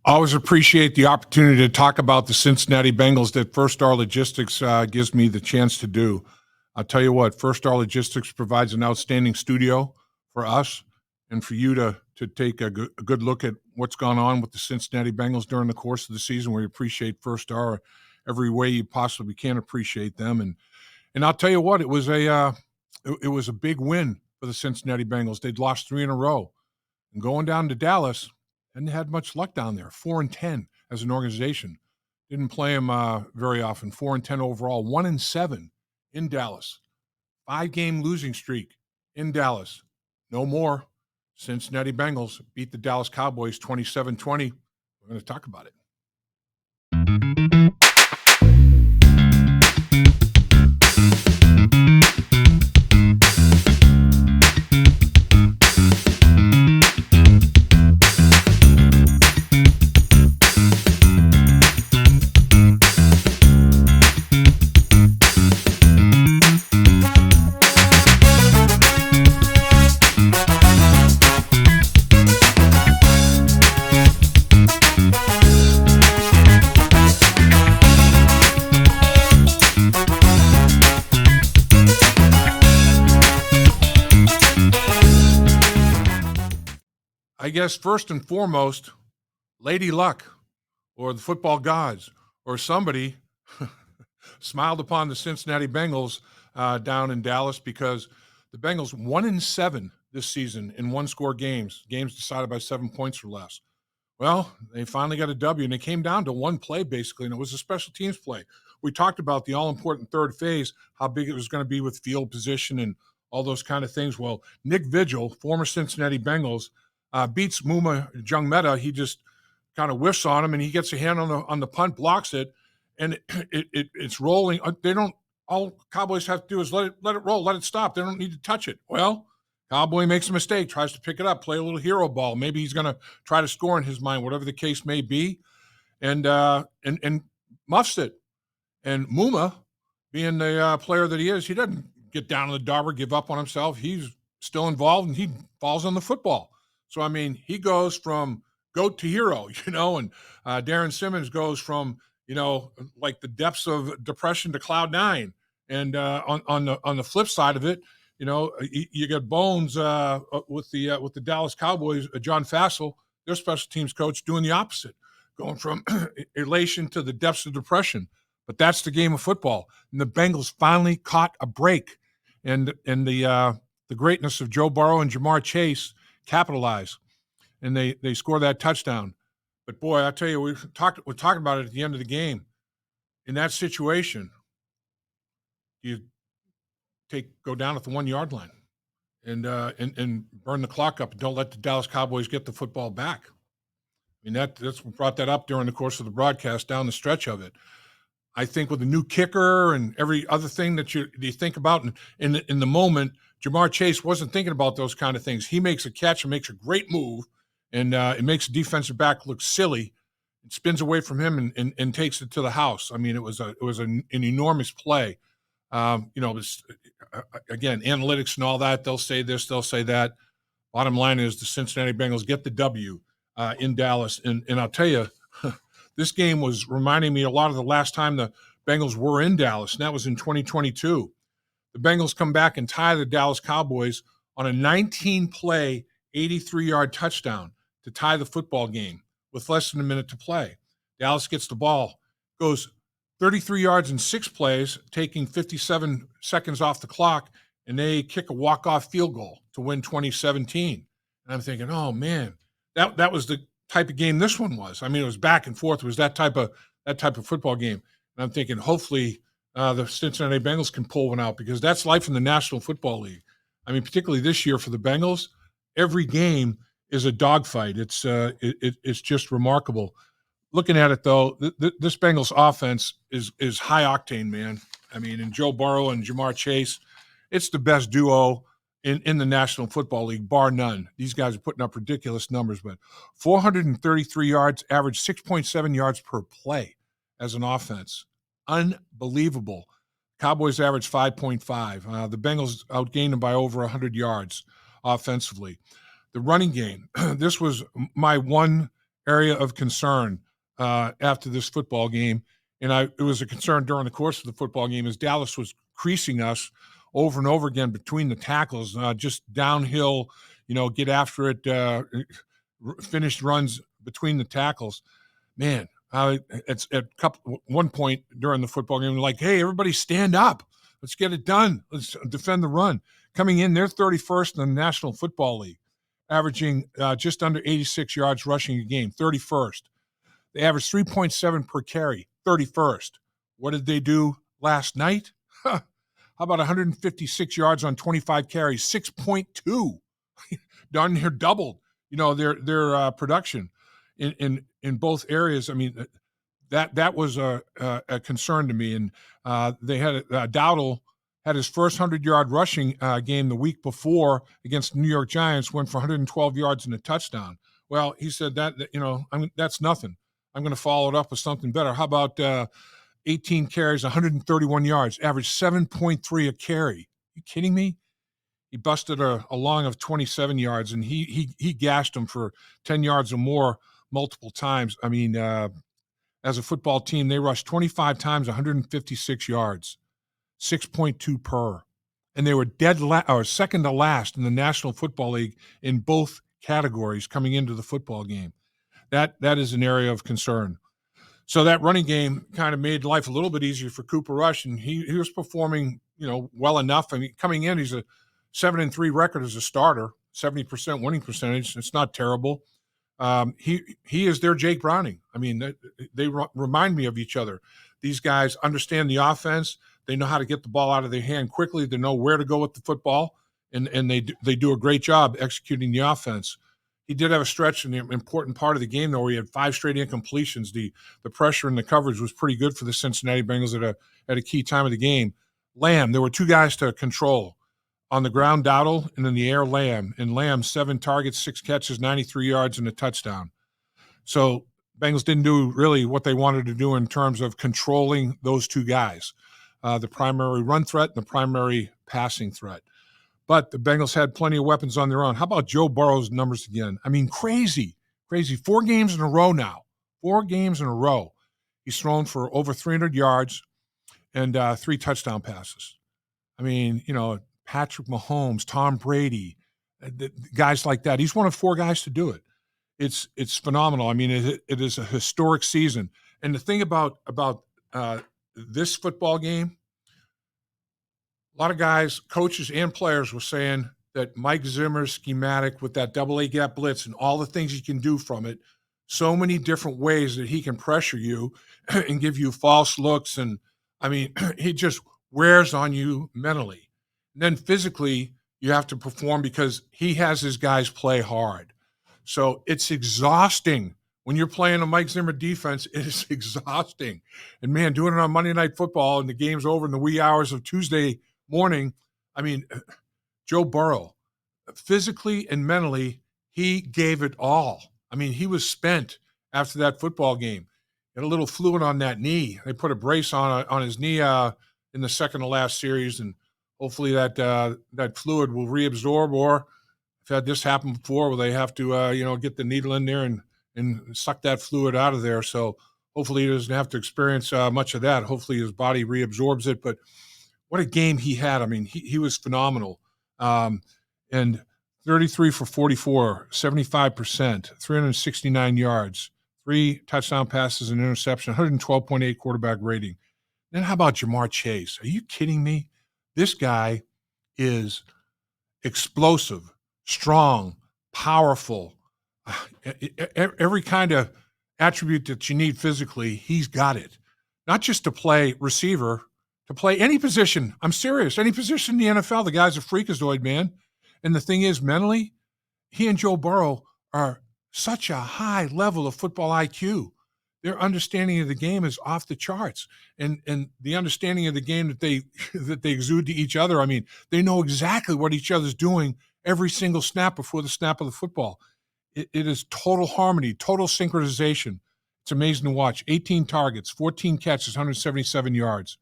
Always appreciate the opportunity to talk about the Cincinnati Bengals that First Star Logistics gives me the chance to do. I'll tell you what, First Star Logistics provides an outstanding studio for us and for you to take a good look at what's gone on with the Cincinnati Bengals during the course of the season. We appreciate First Star every way you possibly can appreciate them. And I'll tell you what, it was a big win for the Cincinnati Bengals. They'd lost 3 in a row. And going down to Dallas, hadn't had much luck down there. 4-10 as an organization. Didn't play them very often. 4-10 overall. 1-7 in Dallas. 5-game losing streak in Dallas. No more. Cincinnati Bengals beat the Dallas Cowboys 27-20. We're going to talk about it. I guess first and foremost, Lady Luck or the football gods or somebody smiled upon the Cincinnati Bengals down in Dallas because the Bengals 1-7 this season in one-score games decided by 7 points or less. Well, they finally got a W, and it came down to one play basically, and it was a special teams play. We talked about the all-important third phase, how big it was going to be with field position and all those kind of things. Well, Nick Vigil, former Cincinnati Bengals, beats Muma Jungmeta. He just kind of whiffs on him, and he gets a hand on the punt, blocks it, and it's rolling. All Cowboys have to do is let it roll, let it stop. They don't need to touch it. Well, Cowboy makes a mistake, tries to pick it up, play a little hero ball. Maybe he's going to try to score in his mind, whatever the case may be, and muffs it. And Muma, being the player that he is, he doesn't get down on the dauber, give up on himself. He's still involved, and he falls on the football. So, I mean, he goes from goat to hero, and Darren Simmons goes from, like the depths of depression to cloud 9. And on the flip side of it, you got Bones with the Dallas Cowboys, John Fassel, their special teams coach, doing the opposite, going from elation to the depths of depression. But that's the game of football. And the Bengals finally caught a break. And the greatness of Joe Burrow and Ja'Marr Chase capitalize, and they score that touchdown. But boy, I tell you, we're talking about it at the end of the game. In that situation, you go down at the 1 yard line and burn the clock up, and don't let the Dallas Cowboys get the football back. I mean, that's what brought that up during the course of the broadcast down the stretch of it. I think with the new kicker and every other thing that you think about in the moment, Ja'Marr Chase wasn't thinking about those kind of things. He makes a catch and makes a great move, and it makes the defensive back look silly. It spins away from him and takes it to the house. I mean, it was an enormous play. It's, again, analytics and all that. They'll say this, they'll say that. Bottom line is the Cincinnati Bengals get the W in Dallas, and I'll tell you, this game was reminding me a lot of the last time the Bengals were in Dallas, and that was in 2022. The Bengals come back and tie the Dallas Cowboys on a 19-play, 83-yard touchdown to tie the football game with less than a minute to play. Dallas gets the ball, goes 33 yards in 6 plays, taking 57 seconds off the clock, and they kick a walk-off field goal to win 2017. And I'm thinking, oh, man, that was the type of game this one was. I mean, it was back and forth. It was that type of football game. And I'm thinking, hopefully, the Cincinnati Bengals can pull one out, because that's life in the National Football League. I mean, particularly this year for the Bengals, every game is a dogfight. It's just remarkable. Looking at it, though, this Bengals offense is high octane, man. I mean, and Joe Burrow and Ja'Marr Chase, it's the best duo in the National Football League, bar none. These guys are putting up ridiculous numbers, but 433 yards, average 6.7 yards per play as an offense. Unbelievable. Cowboys average 5.5. The Bengals outgained them by over 100 yards offensively. The running game, this was my one area of concern after this football game, and it was a concern during the course of the football game, as Dallas was creasing us over and over again between the tackles, just downhill, get after it, finished runs between the tackles. Man, it's at one point during the football game, like, hey, everybody stand up. Let's get it done. Let's defend the run. Coming in, they're 31st in the National Football League, averaging just under 86 yards rushing a game, 31st. They averaged 3.7 per carry, 31st. What did they do last night? How about 156 yards on 25 carries, 6.2? Darn near doubled, their production in both areas. I mean, that was a concern to me. And they had Dowdle had his first 100-yard rushing game the week before against the New York Giants, went for 112 yards and a touchdown. Well, he said that's nothing. I'm going to follow it up with something better. How about 18 carries, 131 yards, average 7.3 a carry? You kidding me? He busted a long of 27 yards, and he gashed him for 10 yards or more multiple times. I mean, as a football team, they rushed 25 times, 156 yards, 6.2 per. And they were second to last in the National Football League in both categories coming into the football game. That is an area of concern. So that running game kind of made life a little bit easier for Cooper Rush, and he was performing, well enough. I mean, coming in, he's a 7-3 record as a starter, 70% winning percentage. It's not terrible. He is their Jake Browning. I mean, they remind me of each other. These guys understand the offense. They know how to get the ball out of their hand quickly. They know where to go with the football, and they do a great job executing the offense. He did have a stretch in the important part of the game, though, where he had 5 straight incompletions. The pressure and the coverage was pretty good for the Cincinnati Bengals at a key time of the game. Lamb, there were 2 guys to control. On the ground, Dowdle, and in the air, Lamb. And Lamb, 7 targets, 6 catches, 93 yards, and a touchdown. So Bengals didn't do really what they wanted to do in terms of controlling those 2 guys, the primary run threat and the primary passing threat. But the Bengals had plenty of weapons on their own. How about Joe Burrow's numbers again? I mean, crazy. 4 games in a row now. 4 games in a row. He's thrown for over 300 yards and 3 touchdown passes. I mean, Patrick Mahomes, Tom Brady, guys like that. He's one of 4 guys to do it. It's phenomenal. I mean, it is a historic season. And the thing about this football game, a lot of guys, coaches and players were saying that Mike Zimmer's schematic with that double A gap blitz and all the things he can do from it, so many different ways that he can pressure you and give you false looks. And, I mean, he just wears on you mentally. And then physically, you have to perform because he has his guys play hard. So it's exhausting. When you're playing a Mike Zimmer defense, it is exhausting. And, man, doing it on Monday Night Football and the game's over in the wee hours of Tuesday morning, I mean, Joe Burrow, physically and mentally, he gave it all. I mean, he was spent after that football game. He had a little fluid on that knee. They put a brace on his knee in the second to last series, and hopefully that fluid will reabsorb. Or I've had this happen before where they have to get the needle in there and suck that fluid out of there. So hopefully he doesn't have to experience much of that. Hopefully his body reabsorbs it. But what a game he had. I mean, he was phenomenal. And 33 for 44, 75%, 369 yards, 3 touchdown passes and interception, 112.8 quarterback rating. Then how about Ja'Marr Chase? Are you kidding me? This guy is explosive, strong, powerful. Every kind of attribute that you need physically, he's got it. Not just to play receiver, to play any position. I'm serious. Any position in the NFL, the guy's a freakazoid, man. And the thing is, mentally, he and Joe Burrow are such a high level of football IQ. Their understanding of the game is off the charts. And the understanding of the game that they exude to each other, I mean, they know exactly what each other's doing every single snap before the snap of the football. It is total harmony, total synchronization. It's amazing to watch. 18 targets, 14 catches, 177 yards,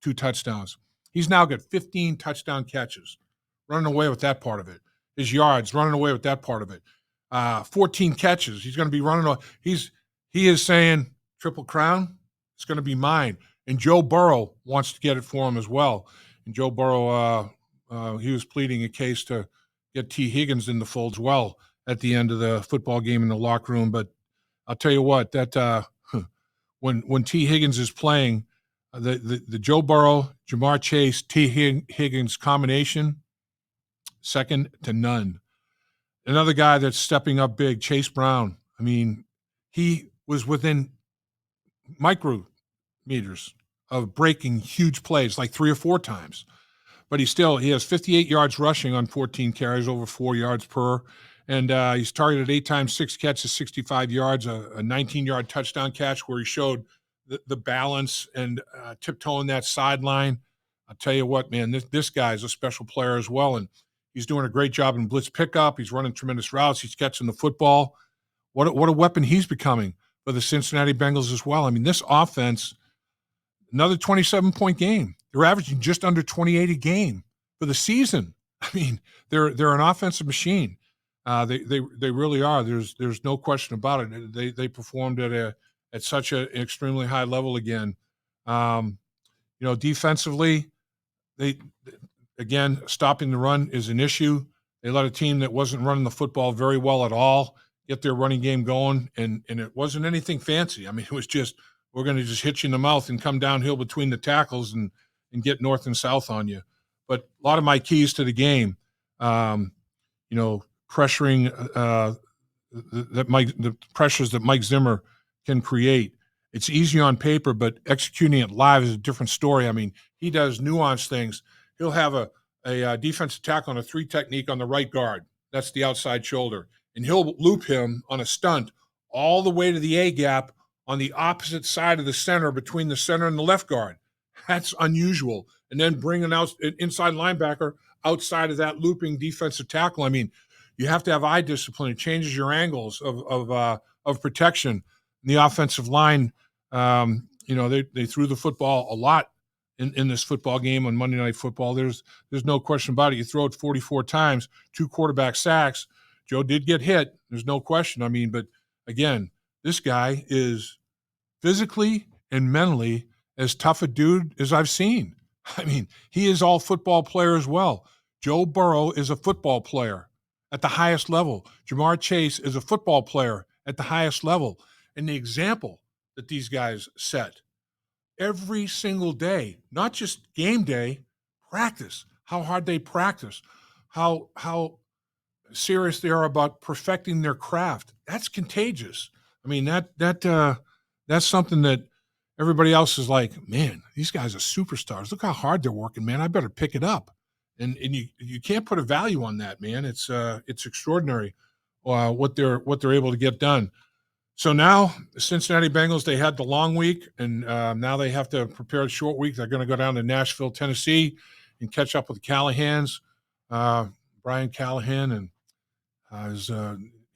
2 touchdowns. He's now got 15 touchdown catches, running away with that part of it. His yards, running away with that part of it. 14 catches. He's going to be running. He is saying Triple Crown. It's going to be mine. And Joe Burrow wants to get it for him as well. And Joe Burrow, he was pleading a case to get T. Higgins in the fold as well at the end of the football game in the locker room. But I'll tell you what, that when T. Higgins is playing, the Joe Burrow, Ja'Marr Chase, T. Higgins combination, second to none. Another guy that's stepping up big, Chase Brown. I mean, he was within micrometers of breaking huge plays, like 3 or 4 times. But he has 58 yards rushing on 14 carries, over 4 yards per. And he's targeted 8 times, 6 catches, 65 yards, a 19-yard touchdown catch where he showed the balance and tiptoeing that sideline. I'll tell you what, man, this guy is a special player as well. And he's doing a great job in blitz pickup. He's running tremendous routes. He's catching the football. What a weapon he's becoming for the Cincinnati Bengals as well. I mean, this offense, another 27-point game. They're averaging just under 28 a game for the season. I mean, they're an offensive machine. They really are. There's no question about it. They performed at such an extremely high level again. Defensively, again, stopping the run is an issue. They let a team that wasn't running the football very well at all get their running game going, and it wasn't anything fancy. I mean, it was just, we're going to just hit you in the mouth and come downhill between the tackles and get north and south on you. But a lot of my keys to the game, pressuring the pressures that Mike Zimmer can create. It's easy on paper, but executing it live is a different story. I mean, he does nuanced things. He'll have a defensive tackle on a 3 technique on the right guard. That's the outside shoulder. And he'll loop him on a stunt all the way to the A gap on the opposite side of the center, between the center and the left guard. That's unusual. And then bring an inside linebacker outside of that looping defensive tackle. I mean, you have to have eye discipline. It changes your angles of protection. And the offensive line, they threw the football a lot in this football game on Monday Night Football. There's no question about it. You throw it 44 times, 2 quarterback sacks. Joe did get hit. There's no question. I mean, but again, this guy is physically and mentally as tough a dude as I've seen. I mean, he is all football player as well. Joe Burrow is a football player at the highest level. Ja'Marr Chase is a football player at the highest level. And the example that these guys set every single day, not just game day, practice, how hard they practice, how serious they are about perfecting their craft. That's contagious. I mean, that's something that everybody else is like, man, these guys are superstars. Look how hard they're working, man. I better pick it up. And you can't put a value on that, man. It's extraordinary what they're able to get done. So now the Cincinnati Bengals, they had the long week, and now they have to prepare a short week. They're going to go down to Nashville, Tennessee, and catch up with the Callahans. Brian Callahan, and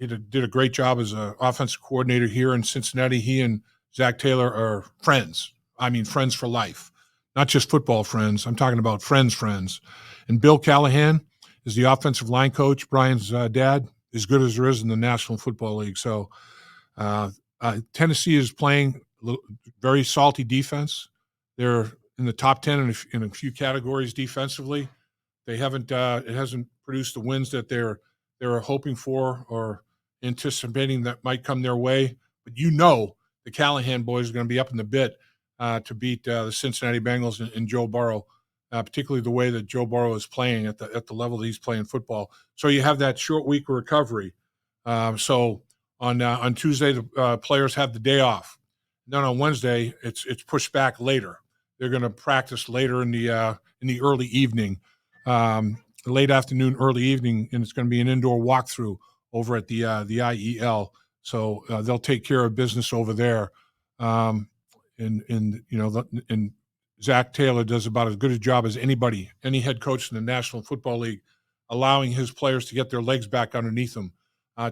he did a great job as an offensive coordinator here in Cincinnati. He and Zach Taylor are friends. I mean, friends for life, not just football friends. I'm talking about friends. And Bill Callahan is the offensive line coach. Brian's dad, as good as there is in the National Football League. So Tennessee is playing very salty defense. They're in the top 10 in a few categories defensively. They haven't. It hasn't produced the wins that they're hoping for or anticipating that might come their way. But the Callahan boys are going to be up in the bit to beat the Cincinnati Bengals and Joe Burrow, particularly the way that Joe Burrow is playing at the level that he's playing football. So you have that short week of recovery. So on Tuesday, the players have the day off. Then on Wednesday, it's pushed back later. They're going to practice later in the early evening, late afternoon, early evening, and it's going to be an indoor walkthrough over at the IEL. So they'll take care of business over there. And Zach Taylor does about as good a job as any head coach in the National Football League, allowing his players to get their legs back underneath them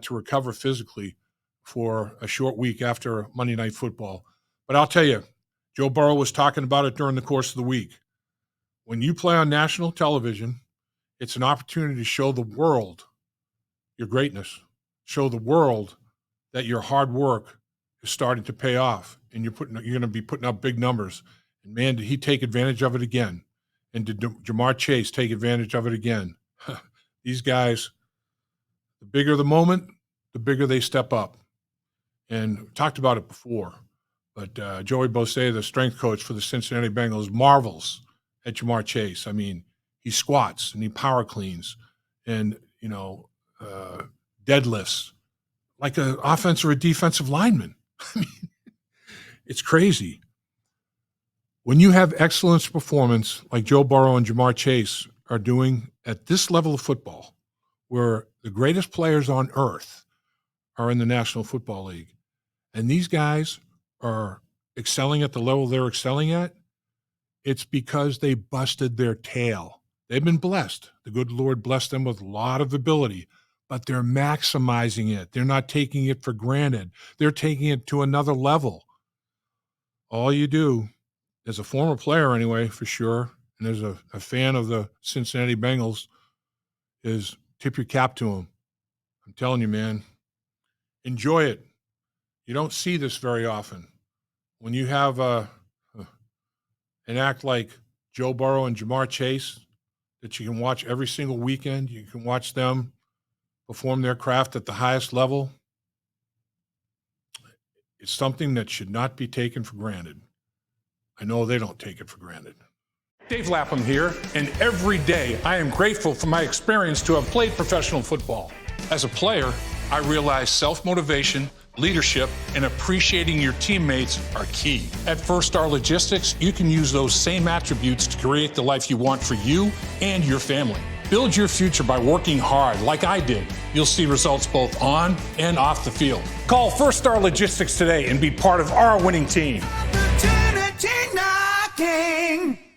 to recover physically for a short week after Monday Night Football. But I'll tell you, Joe Burrow was talking about it during the course of the week. When you play on national television, it's an opportunity to show the world your greatness, show the world that your hard work is starting to pay off, and you're going to be putting up big numbers. And man, did he take advantage of it again? And did Ja'Marr Chase take advantage of it again? These guys, the bigger the moment, the bigger they step up. And we talked about it before, but Joey Bosa, the strength coach for the Cincinnati Bengals, marvels at Ja'Marr Chase. I mean, he squats and he power cleans and, deadlifts like an offensive or a defensive lineman. I mean, it's crazy. When you have excellence performance like Joe Burrow and Ja'Marr Chase are doing at this level of football, where the greatest players on earth are in the National Football League, and these guys are excelling at the level they're excelling at, it's because they busted their tail. They've been blessed. The good Lord blessed them with a lot of ability, but they're maximizing it. They're not taking it for granted. They're taking it to another level. All you do, as a former player anyway, for sure, and as a fan of the Cincinnati Bengals, is tip your cap to them. I'm telling you, man, enjoy it. You don't see this very often. When you have an act like Joe Burrow and Ja'Marr Chase that you can watch every single weekend, you can watch them perform their craft at the highest level, it's something that should not be taken for granted. I know they don't take it for granted. Dave Lapham here, and every day I am grateful for my experience to have played professional football. As a player, I realized self-motivation, leadership, and appreciating your teammates are key. At First Star Logistics, you can use those same attributes to create the life you want for you and your family. Build your future by working hard like I did. You'll see results both on and off the field. Call First Star Logistics today and be part of our winning team. Opportunity knocking.